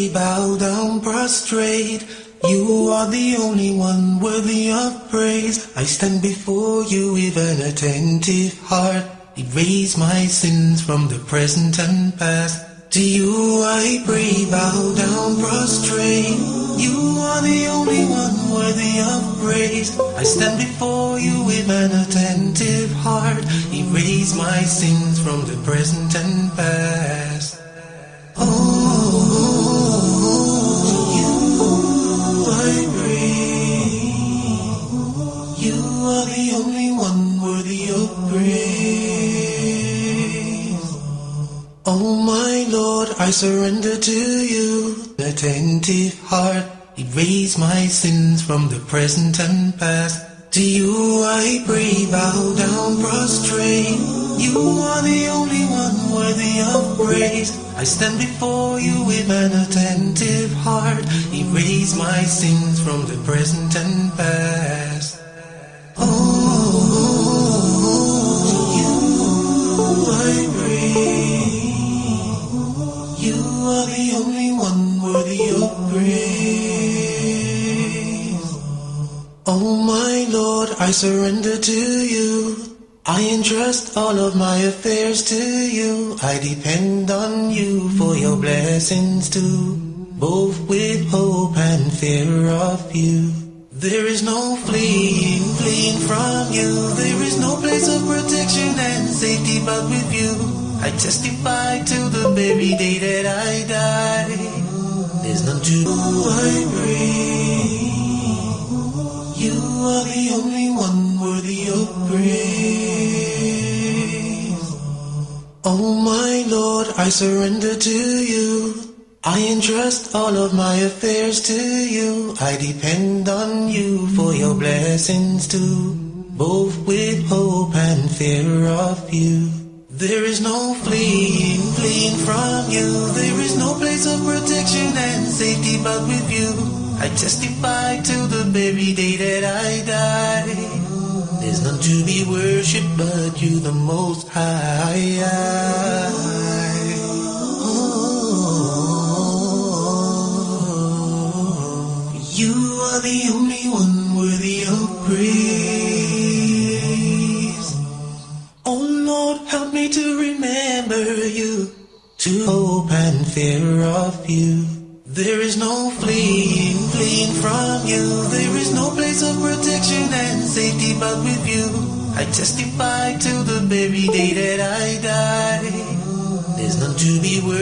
pray, bow down, prostrate. You are the only one worthy of praise. I stand before you with an attentive heart. Erase my sins from the present and past. To you I pray, bow down, prostrate. You are the only one worthy of praise. I stand before you with an attentive heart. Erase my sins from the present and past. You are the only one worthy of praise. Oh my Lord, I surrender to you. Attentive heart, erase my sins from the present and past. To you I pray, bow down, prostrate. You are the only one worthy of praise. I stand before you with an attentive heart. Erase my sins from the present and past. You are the only one worthy of praise. Oh my Lord, I surrender to you. I entrust all of my affairs to you. I depend on you for your blessings too, both with hope and fear of you. There is no fleeing from you. There is no place of protection and safety but with you. I testify to the very day that I die. There's none to I pray. You are the only one worthy of praise. Oh my Lord, I surrender to you. I entrust all of my affairs to you. I depend on you for your blessings too, both with hope and fear of you. There is no fleeing from you. There is no place of protection and safety but with you. I testify to the very day that I die. There's none to be worshipped but you, the Most High. You are the only one worthy of praise. Oh Lord, help me to remember you, to hope and fear of you. There is no fleeing from you. There is no place of protection and safety but with you. I testify to the very day that I die. There's none to be worried.